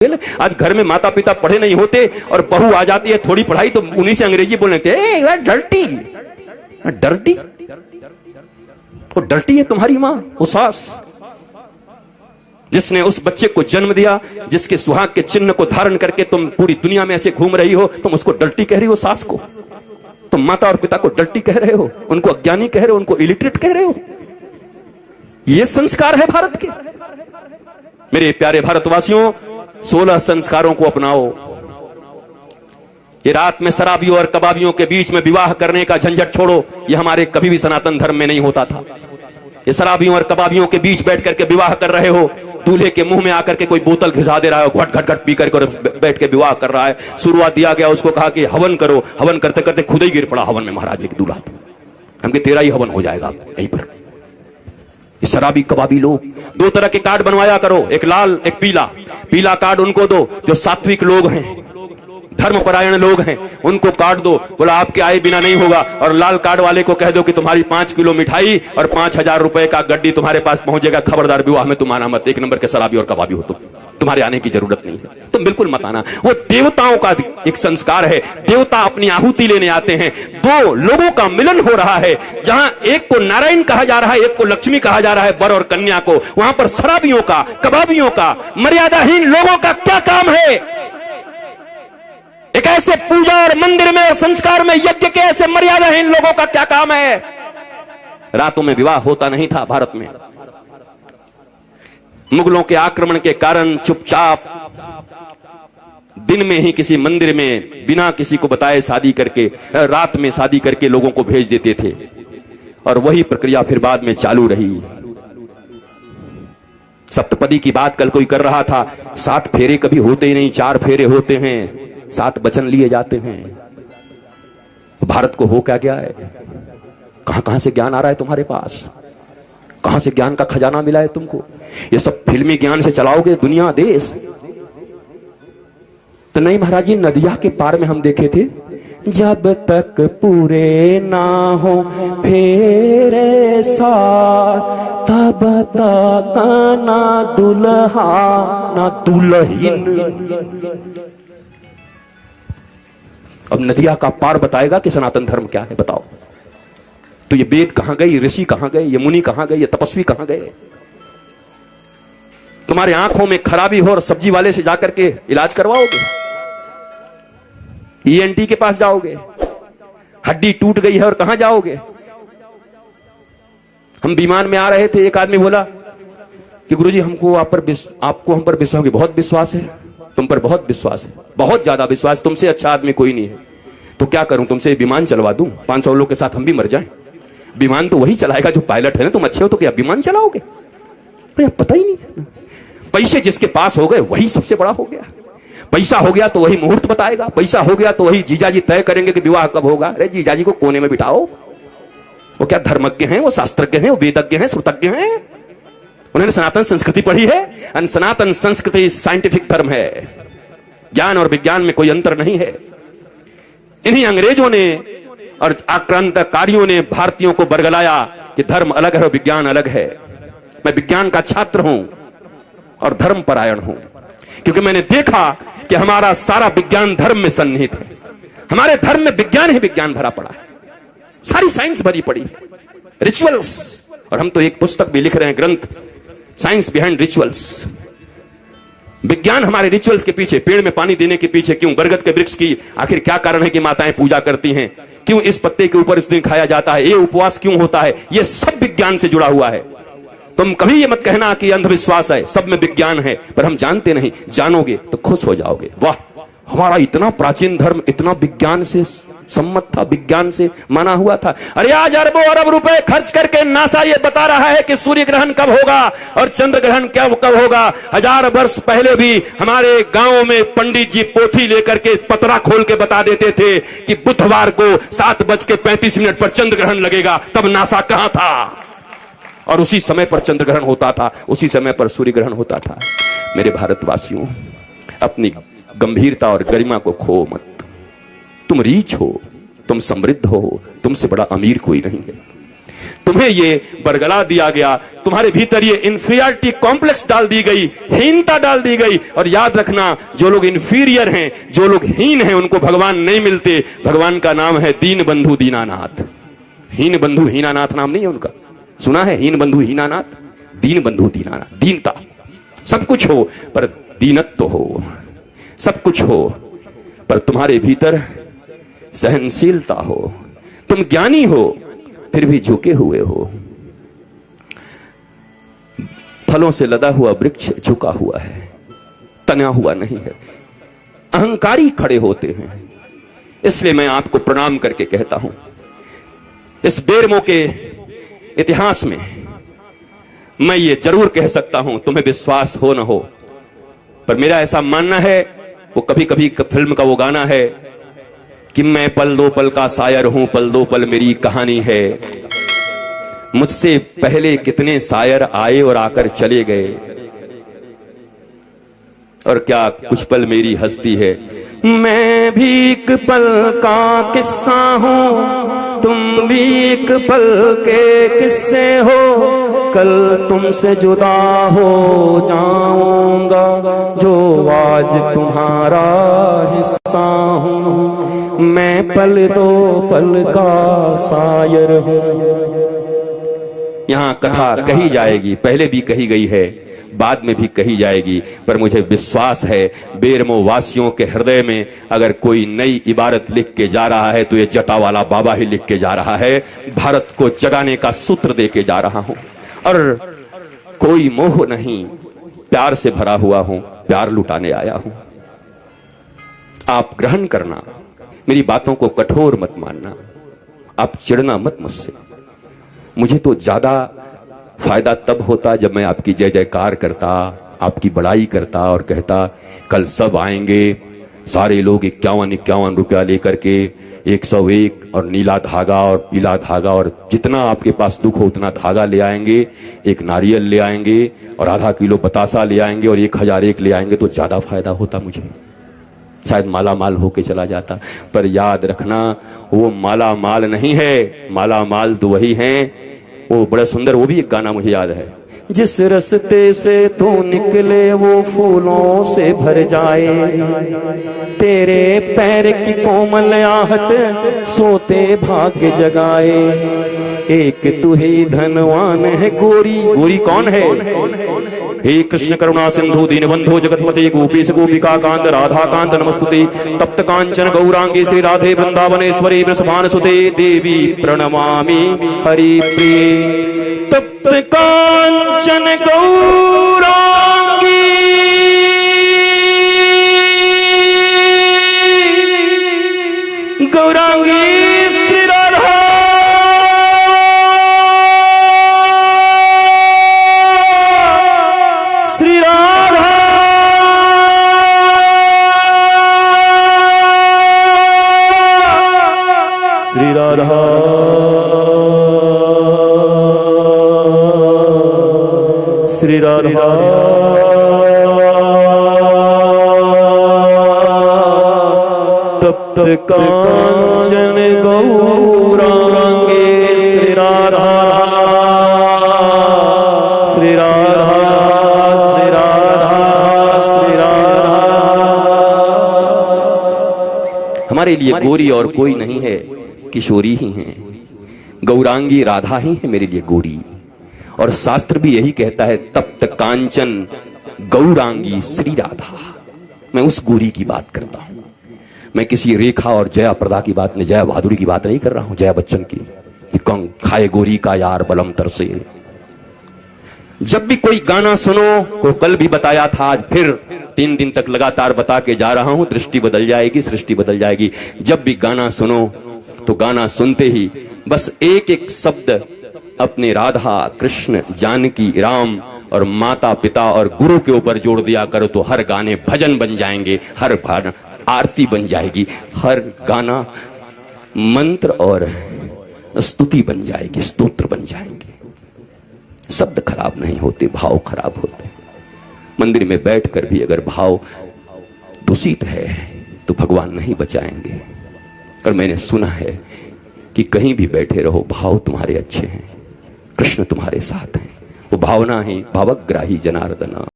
आज घर में माता पिता पढ़े नहीं होते और बहू आ जाती है थोड़ी पढ़ाई तो उन्हीं से अंग्रेजी बोलने लगते डर्टी डर्टी। वो डर्टी है तुम्हारी माँ, वो सास जिसने उस बच्चे को जन्म दिया, जिसके सुहाग के चिन्ह को धारण करके तुम पूरी दुनिया में ऐसे घूम रही हो, तुम उसको डर्टी कह रही हो। सास को तुम माता और पिता को डर्टी कह रहे हो, उनको अज्ञानी कह रहे हो, उनको इलिटरेट कह रहे हो। ये संस्कार है भारत के। मेरे प्यारे भारतवासियों, 16 संस्कारों को अपनाओ। ये रात में शराबियों और कबाबियों के बीच में विवाह करने का झंझट छोड़ो। ये हमारे कभी भी सनातन धर्म में नहीं होता था। ये शराबियों और कबाबियों के बीच बैठ करके विवाह कर रहे हो, दूल्हे के मुंह में आकर के कोई बोतल घिसा दे रहा है, घट घट घट पी करके बैठ के विवाह कर रहा है। शुरुआत दिया गया, उसको कहा कि हवन करो। हवन करते करते खुद ही गिर पड़ा हवन में। महाराज एक दूल्हा हम तेरा ही हवन हो जाएगा यहीं पर। ये शराबी कबाबी लोग, 2 तरह के कार्ड बनवाया करो, एक लाल एक पीला। पीला कार्ड उनको दो जो सात्विक लोग हैं, धर्मपरायण लोग हैं, उनको कार्ड दो। बोला आपके आए बिना नहीं होगा। और लाल कार्ड वाले को कह दो कि तुम्हारी 5 किलो मिठाई और 5,000 रुपए का गड्डी तुम्हारे पास पहुंचेगा। खबरदार विवाह में तुम आना मत। 1 नंबर के शराबी और कबाबी हो तुम्हारे आने की जरूरत नहीं है, तुम बिल्कुल मत आना। वो देवताओं का एक संस्कार है। देवता अपनी आहुति लेने आते हैं। 2 लोगों का मिलन हो रहा है, जहां एक को नारायण कहा जा रहा है, एक को लक्ष्मी कहा जा रहा है, वर और कन्या को। वहां पर शराबियों का, कबाबियों का, मर्यादाहीन लोगों का क्या काम है? एक ऐसे पूजा और मंदिर में और संस्कार में यज्ञ के ऐसे मर्यादाहीन लोगों का क्या काम है? रातों में विवाह होता नहीं था भारत में। मुगलों के आक्रमण के कारण चुपचाप दिन में ही किसी मंदिर में बिना किसी को बताए शादी करके, रात में शादी करके लोगों को भेज देते थे। और वही प्रक्रिया फिर बाद में चालू रही। सप्तपदी की बात कल कोई कर रहा था। 7 फेरे कभी होते ही नहीं, 4 फेरे होते हैं, 7 वचन लिए जाते हैं। भारत को हो क्या गया है? कहां कहां से ज्ञान आ रहा है तुम्हारे पास? कहां से ज्ञान का खजाना मिला है तुमको? ये सब फिल्मी ज्ञान से चलाओगे दुनिया देश? तो नहीं महाराज जी, नदिया के पार में हम देखे थे, जब तक पूरे ना हो फेरे साथ, तब तक ना दुल्हा ना दुल्हन। अब नदिया का पार बताएगा कि सनातन धर्म क्या है, बताओ। तो ये वेद कहां गए, ये ऋषि कहां गए, ये मुनि कहां गए, ये तपस्वी कहां गए? तुम्हारे आंखों में खराबी हो और सब्जी वाले से जाकर के इलाज करवाओगे? ईएनटी के पास जाओगे? हड्डी टूट गई है और कहां जाओगे? हम विमान में आ रहे थे, एक आदमी बोला कि गुरुजी हमको आपको हम पर विश्वास, बहुत विश्वास है तुम पर, बहुत विश्वास है, बहुत ज्यादा विश्वास, तुमसे अच्छा आदमी कोई नहीं है। तो क्या करूं, तुमसे विमान चलवा दूं, 500 लोग के साथ हम भी मर जाएं। विमान तो वही चलाएगा जो पायलट है ना, तुम अच्छे हो तो क्या विमान चलाओगे? अरे पता ही नहीं। पैसे जिसके पास हो गए वही सबसे बड़ा हो गया। पैसा हो गया तो वही मुहूर्त बताएगा, पैसा हो गया तो वही जीजाजी तय करेंगे कि विवाह कब होगा। अरे जीजाजी को कोने में बिठाओ। वो क्या धर्मज्ञ हैं, वो शास्त्रज्ञ हैं, वो वेदज्ञ हैं, श्रुतज्ञ हैं। उन्होंने सनातन संस्कृति पढ़ी है। सनातन संस्कृति साइंटिफिक धर्म है। ज्ञान और विज्ञान में कोई अंतर नहीं है। इन्हीं अंग्रेजों ने और आक्रांतकारियों ने भारतीयों को बरगलाया कि धर्म अलग है और विज्ञान अलग है। मैं विज्ञान का छात्र हूं और धर्म परायण हूं, क्योंकि मैंने देखा कि हमारा सारा विज्ञान धर्म में सन्निहित है। हमारे धर्म में विज्ञान ही विज्ञान भरा पड़ा है, सारी साइंस भरी पड़ी है, रिचुअल्स। और हम तो एक पुस्तक भी लिख रहे हैं, ग्रंथ, साइंस बिहाइंड रिचुअल्स। विज्ञान हमारे रिचुअल्स के पीछे, पेड़ में पानी देने के पीछे क्यों, बरगद के वृक्ष की आखिर क्या कारण है कि माताएं पूजा करती हैं, क्यों इस पत्ते के ऊपर इस दिन खाया जाता है, ये उपवास क्यों होता है, ये सब विज्ञान से जुड़ा हुआ है। तुम कभी ये मत कहना कि अंधविश्वास है, सब में विज्ञान है, पर हम जानते नहीं। जानोगे तो खुश हो जाओगे। वाह, हमारा इतना प्राचीन धर्म इतना विज्ञान से सम्मत था, विज्ञान से माना हुआ था। अरे आज अरबों अरब रुपए खर्च करके नासा ये बता रहा है कि सूर्य ग्रहण कब होगा और चंद्र ग्रहण कब होगा। 1000 वर्ष पहले भी हमारे गांव में पंडित जी पोथी लेकर के पतरा खोल के बता देते थे कि बुधवार को 7:35 पर चंद्र ग्रहण लगेगा। तब नासा कहां था? और उसी समय पर चंद्र ग्रहण होता था, उसी समय पर सूर्य ग्रहण होता था। मेरे भारतवासियों, अपनी गंभीरता और गरिमा को खो मत। तुम रीच हो, तुम समृद्ध हो, तुमसे बड़ा अमीर कोई नहीं है। तुम्हें ये बरगला दिया गया तुम्हारे भीतर ये इंफीरियरिटी कॉम्प्लेक्स डाल दी गई, हीनता डाल दी गई। और याद रखना, जो लोग इंफीरियर हैं, जो लोग हीन हैं, उनको भगवान नहीं मिलते। भगवान का नाम है दीन बंधु दीनानाथ। हीन बंधु हीनानाथ नाम नहीं है उनका, सुना है? हीन बंधु हीनानाथ, दीन बंधु दीनानाथ। दीनता, सब कुछ हो पर दीनत्व हो, सब कुछ हो पर तुम्हारे भीतर सहनशीलता हो। तुम ज्ञानी हो फिर भी झुके हुए हो। फलों से लदा हुआ वृक्ष झुका हुआ है, तना हुआ नहीं है। अहंकारी खड़े होते हैं। इसलिए मैं आपको प्रणाम करके कहता हूं, इस बेरमो के इतिहास में मैं ये जरूर कह सकता हूं, तुम्हें विश्वास हो न हो, पर मेरा ऐसा मानना है, वो कभी कभी फिल्म का वो गाना है कि मैं पल दो पल का शायर हूं, पल दो पल मेरी कहानी है। मुझसे पहले कितने शायर आए और आकर चले गए, और क्या कुछ पल मेरी हस्ती है। मैं भी एक पल का किस्सा हूं, तुम भी एक पल के किस्से हो। कल तुमसे जुदा हो जाऊंगा, जो आज तुम्हारा हिस्सा हूं। मैं पल दो पल का शायर हूं। यहां कथा कही जाएगी, पहले भी कही गई है, बाद में भी कही जाएगी, पर मुझे विश्वास है बेरमो वासियों के हृदय में अगर कोई नई इबारत लिख के जा रहा है तो ये जटावाला बाबा ही लिख के जा रहा है। भारत को जगाने का सूत्र दे के जा रहा हूं, और कोई मोह नहीं, प्यार से भरा हुआ हूं, प्यार लुटाने आया हूं। आप ग्रहण करना, मेरी बातों को कठोर मत मानना, आप चिढ़ना मत मुझसे। मुझे तो ज्यादा फायदा तब होता जब मैं आपकी जय जयकार करता, आपकी बड़ाई करता और कहता कल सब आएंगे, सारे लोग 51-51 रुपया लेकर के 101 और नीला धागा और पीला धागा और जितना आपके पास दुख हो उतना धागा ले आएंगे, एक नारियल ले आएंगे और आधा किलो बतासा ले आएंगे और 1001 ले आएंगे, तो ज्यादा फायदा होता मुझे। शायद माला माल होके चला जाता। पर याद रखना, वो माला माल नहीं है, माला माल तो वही हैं। वो बड़ा सुंदर, वो भी एक गाना मुझे याद है, जिस रस्ते से तू निकले वो फूलों से भर जाए, तेरे पैर की कोमल आहट सोते भाग्य जगाए। एक तू ही धनवान है गोरी, गोरी कौन है? हे कृष्ण करुणा सिंधु दीनबंधु जगतपते गोपीश गोपिका कांत राधा कांत नमस्तुते। तप्त कांचन गौरांगी श्री राधे वृंदावनेश्वरी वृषभान सुते देवी प्रणमामि हरि प्रिये। तप्त कांचन गौरांगी गौरांगी श्री राधा श्री राधा श्री राधा श्री राधा तप्त कांचन गौरांगे श्री राधा श्री राधा श्री राधा श्री राधा। हमारे लिए गोरी और कोई नहीं है, किशोरी ही हैं, गौरांगी राधा ही है मेरे लिए गोरी। और शास्त्र भी यही कहता है, तप्त कांचन गौरांगी श्री राधा। मैं उस गोरी की बात करता हूं, मैं किसी रेखा और जया प्रदा की बात नहीं, जया बहादुरी की बात नहीं कर रहा हूं, जया बच्चन की, कौन खाए गोरी का यार बलम तरसे। जब भी कोई गाना सुनो, को कल भी बताया था, आज फिर 3 दिन तक लगातार बता के जा रहा हूं, दृष्टि बदल जाएगी, सृष्टि बदल जाएगी। जब भी गाना सुनो तो गाना सुनते ही बस एक एक शब्द अपने राधा कृष्ण जानकी राम और माता पिता और गुरु के ऊपर जोड़ दिया करो, तो हर गाने भजन बन जाएंगे, हर गाना आरती बन जाएगी, हर गाना मंत्र और स्तुति बन जाएगी, स्तोत्र बन जाएंगे। शब्द खराब नहीं होते, भाव खराब होते। मंदिर में बैठकर भी अगर भाव दूषित है तो भगवान नहीं बचाएंगे। और मैंने सुना है कि कहीं भी बैठे रहो, भाव तुम्हारे अच्छे हैं, कृष्ण तुम्हारे साथ हैं, वो भावना ही भावग्राही जनार्दन।